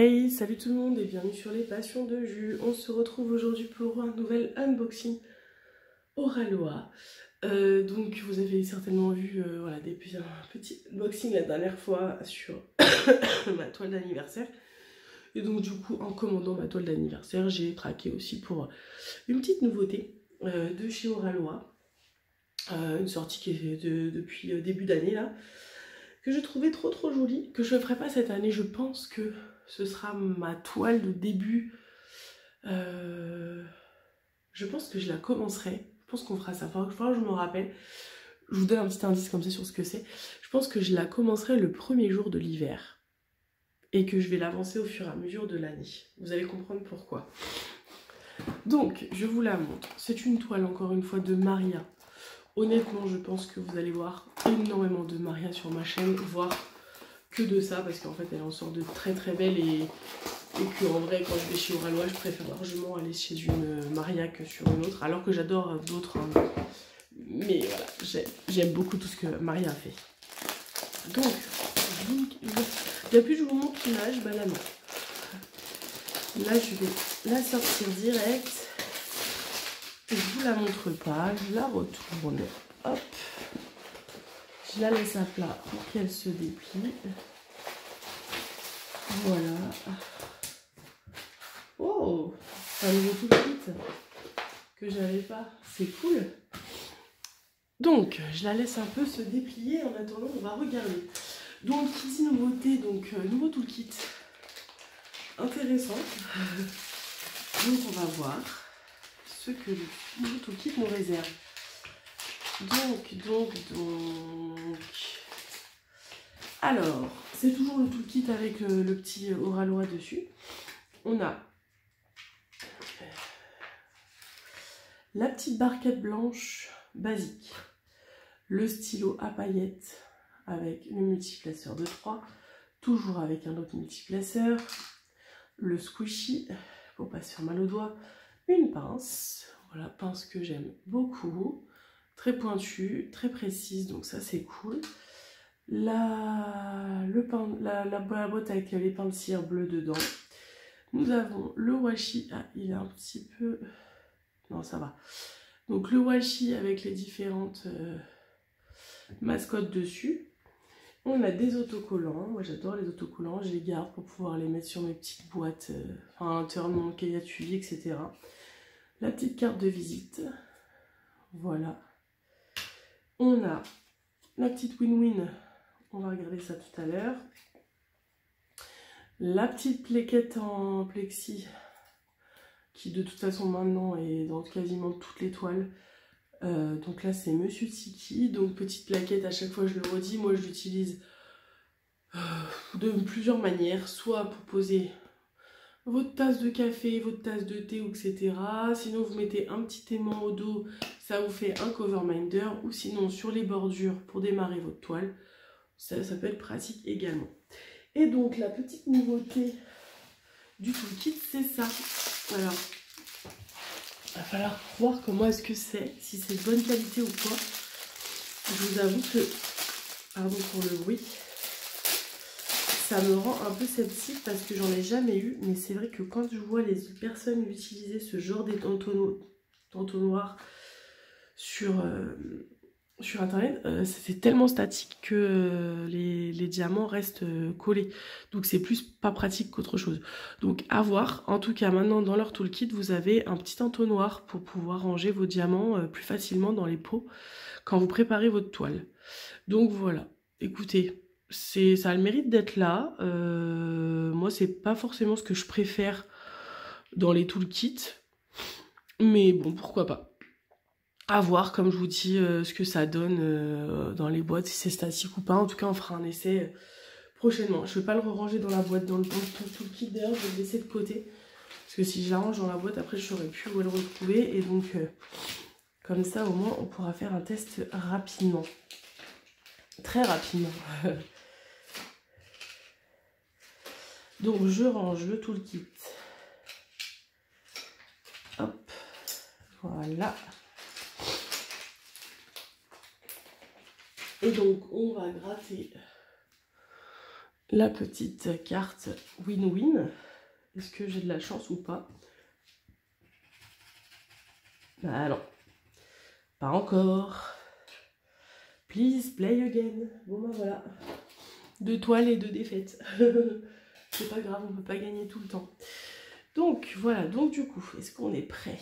Hey, salut tout le monde et bienvenue sur les passions de Jus. On se retrouve aujourd'hui pour un nouvel unboxing Oralois. Donc vous avez certainement vu voilà, un petit unboxing la dernière fois sur ma toile d'anniversaire. Et donc du coup en commandant ma toile d'anniversaire, j'ai craqué aussi pour une petite nouveauté de chez Oralois. Une sortie qui est faite depuis début d'année là, que je trouvais trop jolie, que je ne ferai pas cette année. Je pense que ce sera ma toile de début. Je pense que je la commencerai. Je pense qu'on fera ça. Enfin, je me rappelle. Je vous donne un petit indice comme ça sur ce que c'est. Je pense que je la commencerai le premier jour de l'hiver. Et que je vais l'avancer au fur et à mesure de l'année. Vous allez comprendre pourquoi. Donc, je vous la montre. C'est une toile, encore une fois, de Maria. Honnêtement, je pense que vous allez voir énormément de Maria sur ma chaîne, voire que de ça, parce qu'en fait, elle en sort de très belles et que en vrai, quand je vais chez Oralois, je préfère largement aller chez une Maria que sur une autre, alors que j'adore d'autres. Hein. Mais voilà, j'aime beaucoup tout ce que Maria a fait. Donc, depuis que je vous montre l'image, bah là non. Là, je vais la sortir direct. Je vous la montre pas, je la retourne, hop, je la laisse à plat pour qu'elle se déplie, voilà. Oh, un nouveau tout kit que j'avais pas, c'est cool. Donc, je la laisse un peu se déplier, en attendant, on va regarder. Donc, ici, nouveauté, donc, nouveau toolkit, intéressant. Donc, on va voir ce que le nouveau toolkit nous réserve. Donc. Alors, c'est toujours le toolkit avec le petit Oralois dessus. On a la petite barquette blanche basique, le stylo à paillettes avec le multiplaceur de 3, toujours avec un autre multiplaceur, le squishy pour pas se faire mal aux doigts, une pince, voilà, pince que j'aime beaucoup, très pointue, très précise, donc ça c'est cool. La boîte avec les pains de cire bleu dedans. Nous avons le washi, ah il est un petit peu, non ça va. Donc le washi avec les différentes mascottes dessus. On a des autocollants, moi j'adore les autocollants, je les garde pour pouvoir les mettre sur mes petites boîtes, enfin mon cahier à suivi, etc. La petite carte de visite, voilà. On a la petite win-win, on va regarder ça tout à l'heure. La petite plaquette en plexi, qui de toute façon maintenant est dans quasiment toutes les toiles. Donc là c'est Monsieur Tiki, donc petite plaquette, à chaque fois je le redis, moi je l'utilise de plusieurs manières, soit pour poser votre tasse de café, votre tasse de thé, etc. Sinon vous mettez un petit aimant au dos, ça vous fait un cover minder, ou sinon sur les bordures pour démarrer votre toile, ça peut être pratique également. Et donc la petite nouveauté du toolkit, c'est ça. Alors, il va falloir voir comment est-ce que c'est, si c'est de bonne qualité ou quoi. Je vous avoue que, pardon pour le bruit, ça me rend un peu sceptique parce que j'en ai jamais eu. Mais c'est vrai que quand je vois les personnes utiliser ce genre d'entonnoir sur internet, c'est tellement statique que les diamants restent collés. Donc c'est plus pas pratique qu'autre chose. Donc à voir. En tout cas maintenant dans leur toolkit vous avez un petit entonnoir pour pouvoir ranger vos diamants plus facilement dans les pots quand vous préparez votre toile. Donc voilà, écoutez, ça a le mérite d'être là. Moi c'est pas forcément ce que je préfère dans les toolkits, mais bon pourquoi pas. À voir, comme je vous dis, ce que ça donne dans les boîtes, si c'est statique ou pas. En tout cas, on fera un essai prochainement. Je ne vais pas le ranger dans la boîte, dans le toolkit d'ailleurs, je vais le laisser de côté. Parce que si je l'arrange dans la boîte, après je ne saurais plus où le retrouver. Et donc, comme ça, au moins, on pourra faire un test rapidement. Très rapidement. Donc, je range le toolkit. Hop, voilà. Et donc on va gratter la petite carte win-win. Est-ce que j'ai de la chance ou pas? Bah non, pas encore. Please play again. Bon bah voilà. 2 toiles et 2 défaites. C'est pas grave, on peut pas gagner tout le temps. Donc voilà, donc du coup, est-ce qu'on est prêt?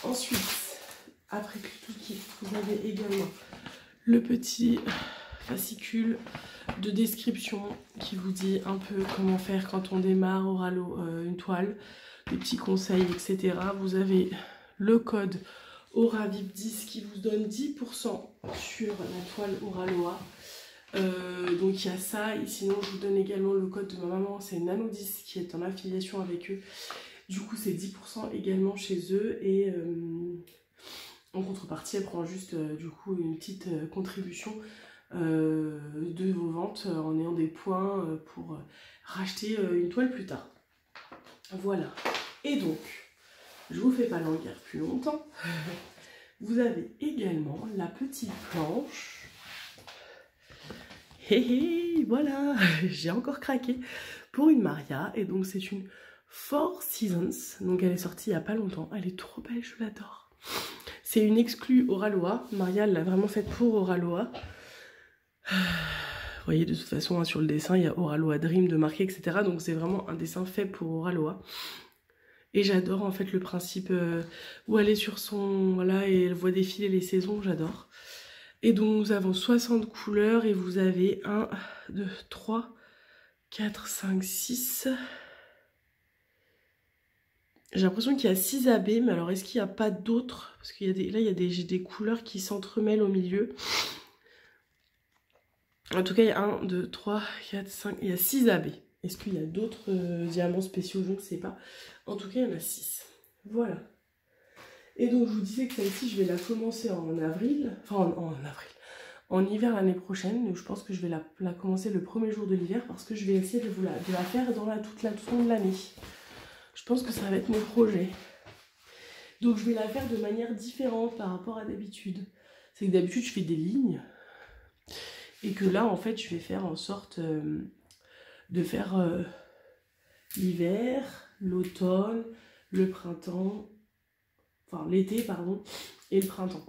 Ensuite, après tout le kit, vous avez également le petit fascicule de description qui vous dit un peu comment faire quand on démarre au râleau une toile, des petits conseils, etc. Vous avez le code AuraVip10 qui vous donne 10% sur la toile Oraloa. Donc il y a ça, et sinon je vous donne également le code de ma maman, c'est Nano10 qui est en affiliation avec eux. Du coup c'est 10% également chez eux, et en contrepartie elle prend juste du coup une petite contribution de vos ventes en ayant des points pour racheter une toile plus tard. Voilà, et donc je vous fais pas languir plus longtemps. Vous avez également la petite planche. Hé hé, voilà, j'ai encore craqué pour une Maria, et donc c'est une Four Seasons, donc elle est sortie il n'y a pas longtemps, elle est trop belle, je l'adore. C'est une exclue Oraloa, Maria elle l'a vraiment faite pour Oraloa. Vous voyez de toute façon hein, sur le dessin il y a Oraloa Dream de marqué, etc. Donc c'est vraiment un dessin fait pour Oraloa. Et j'adore en fait le principe où elle est sur son... voilà, et elle voit défiler les saisons, j'adore. Et donc nous avons 60 couleurs et vous avez 1, 2, 3, 4, 5, 6. J'ai l'impression qu'il y a 6 abbés, mais alors est-ce qu'il n'y a pas d'autres? Parce qu'il y a des, là il y a des couleurs qui s'entremêlent au milieu. En tout cas il y a 1, 2, 3, 4, 5, il y a 6 abbés. Est-ce qu'il y a d'autres diamants spéciaux? Je ne sais pas. En tout cas il y en a 6. Voilà. Et donc je vous disais que celle-ci je vais la commencer en avril. Enfin en avril. En hiver l'année prochaine, je pense que je vais la commencer le premier jour de l'hiver parce que je vais essayer de la faire dans tout le long de l'année. Je pense que ça va être mon projet. Donc je vais la faire de manière différente par rapport à d'habitude. C'est que d'habitude je fais des lignes et que là en fait je vais faire en sorte de faire l'hiver, l'automne, le printemps, enfin l'été pardon, et le printemps.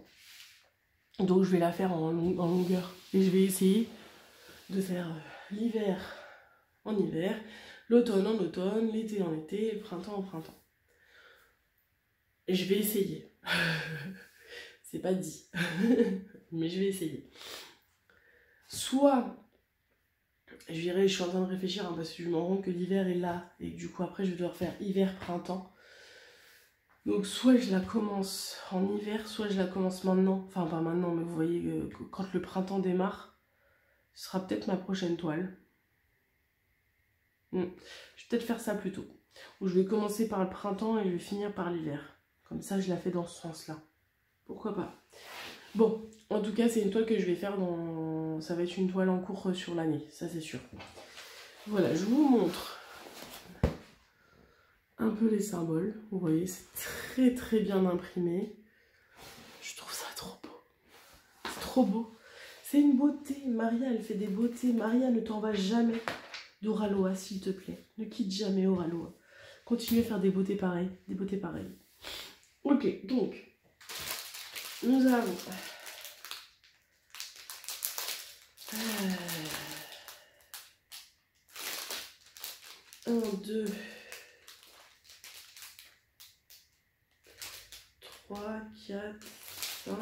Donc je vais la faire en longueur. Et je vais essayer de faire l'hiver en hiver, l'automne en automne, l'été en été, le printemps en printemps. Et je vais essayer. C'est pas dit. Mais je vais essayer. Soit, je suis en train de réfléchir hein, parce que je me rends compte que l'hiver est là. Et que du coup après je vais devoir faire hiver-printemps. Donc soit je la commence en hiver, soit je la commence maintenant. Enfin pas maintenant, mais vous voyez quand le printemps démarre, ce sera peut-être ma prochaine toile. Je vais peut-être faire ça plutôt. Ou je vais commencer par le printemps et je vais finir par l'hiver. Comme ça je la fais dans ce sens-là. Pourquoi pas. Bon, en tout cas c'est une toile que je vais faire dans... Ça va être une toile en cours sur l'année, ça c'est sûr. Voilà, je vous montre un peu les symboles. Vous voyez, c'est très bien imprimé. Je trouve ça trop beau. C'est trop beau. C'est une beauté. Maria, elle fait des beautés. Maria, ne t'en va jamais d'Oraloa, s'il te plaît. Ne quitte jamais Oraloa. Continue à faire des beautés pareilles. Des beautés pareilles. Ok, donc, nous avons... 1, 2, 3, 4, 5.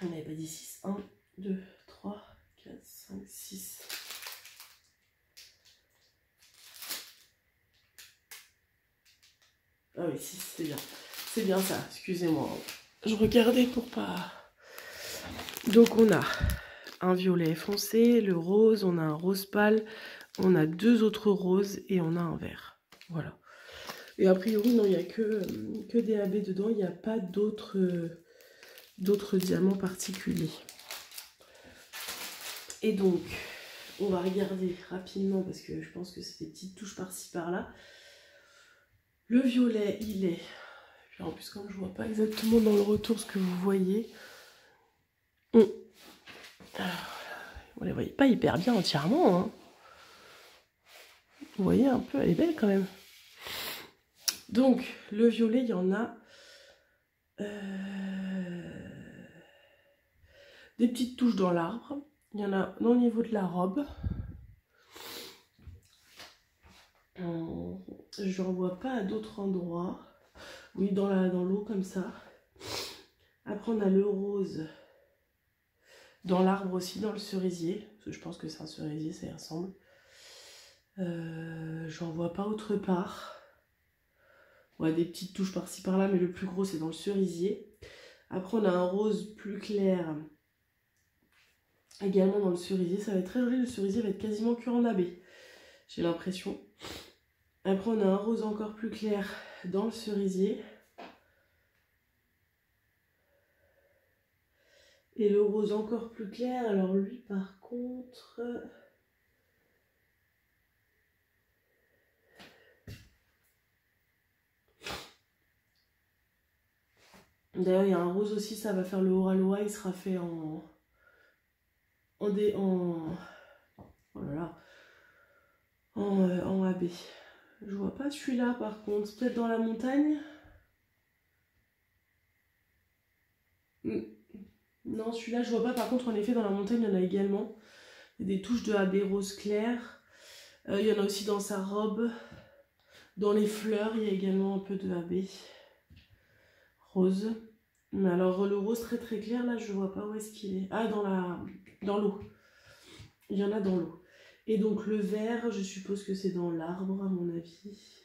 On n'avait pas dit 6. 1, 2, 3, 4, 5, 6. Ah oui, 6, c'est bien. C'est bien ça, excusez-moi. Je regardais pour pas... Donc on a un violet foncé, le rose, on a un rose pâle, on a 2 autres roses et on a un vert. Voilà. Et a priori, non, il n'y a que des AB dedans, il n'y a pas d'autres diamants particuliers. Et donc, on va regarder rapidement parce que je pense que c'est des petites touches par-ci par-là. Le violet, il est... Et en plus, comme je vois pas exactement dans le retour ce que vous voyez, alors, vous ne la voyez pas hyper bien entièrement, hein. Vous voyez un peu, elle est belle quand même. Donc, le violet, il y en a des petites touches dans l'arbre. Il y en a au niveau de la robe. Je n'en vois pas à d'autres endroits. Oui, dans l'eau comme ça. Après, on a le rose dans l'arbre aussi, dans le cerisier. Parce que je pense que c'est un cerisier, ça y ressemble. J'en vois pas autre part. Ouais, des petites touches par-ci par-là, mais le plus gros c'est dans le cerisier. Après on a un rose plus clair également dans le cerisier. Ça va être très joli, le cerisier va être quasiment que en abbé, j'ai l'impression. Après on a un rose encore plus clair dans le cerisier. Et le rose encore plus clair, alors lui par contre... D'ailleurs, il y a un rose aussi, ça va faire le Oraloa, il sera fait oh là là, en AB. Je vois pas celui-là par contre, peut-être dans la montagne. Non, celui-là je vois pas, par contre en effet dans la montagne il y en a également. Il y a des touches de AB rose clair. Il y en a aussi dans sa robe. Dans les fleurs, il y a également un peu de AB rose. Mais alors le rose très très clair, là je vois pas où est-ce qu'il est. Ah, dans l'eau. Il y en a dans l'eau. Et donc le vert, je suppose que c'est dans l'arbre à mon avis.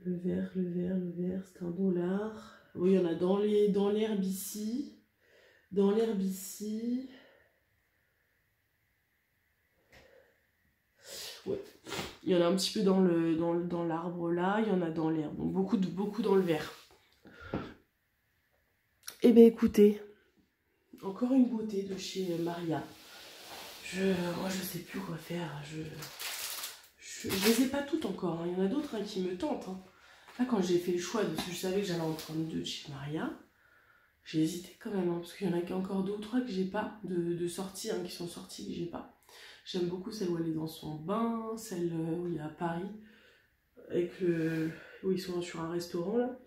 Le vert, c'est un dollar. Oui, il y en a dans l'herbe ici. Dans l'herbe ici. Ouais. Il y en a un petit peu dans l'arbre là, il y en a dans l'herbe. Donc beaucoup dans le vert. Eh bien écoutez, encore une beauté de chez Maria. Moi je sais plus quoi faire. Je les ai pas toutes encore, hein. Il y en a d'autres qui me tentent. Hein. Là quand j'ai fait le choix de ce que je savais que j'allais en prendre 2 de chez Maria, j'ai hésité quand même, hein, parce qu'il y en a encore 2 ou 3 que j'ai pas de sortie, hein, qui sont sorties que j'ai pas. J'aime beaucoup celle où elle est dans son bain, celle où il est à Paris, où ils sont sur un restaurant là.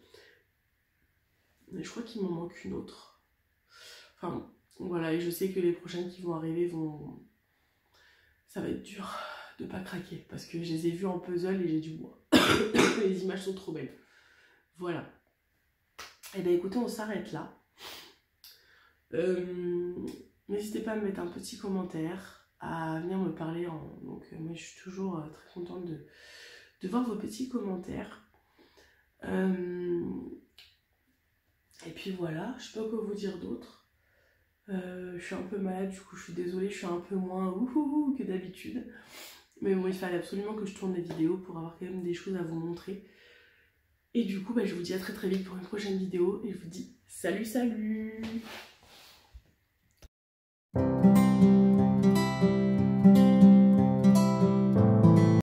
Mais je crois qu'il m'en manque une autre. Enfin voilà, et je sais que les prochaines qui vont arriver ça va être dur de pas craquer, parce que je les ai vues en puzzle et j'ai du bois. Les images sont trop belles. Voilà. Et bien écoutez, on s'arrête là. N'hésitez pas à me mettre un petit commentaire, à venir me parler. Donc moi je suis toujours très contente de voir vos petits commentaires. Et puis voilà, je sais pas quoi vous dire d'autre. Je suis un peu malade, du coup je suis désolée, je suis un peu moins ouhouhou que d'habitude. Mais bon, il fallait absolument que je tourne des vidéos pour avoir quand même des choses à vous montrer. Et du coup, je vous dis à très très vite pour une prochaine vidéo. Et je vous dis salut.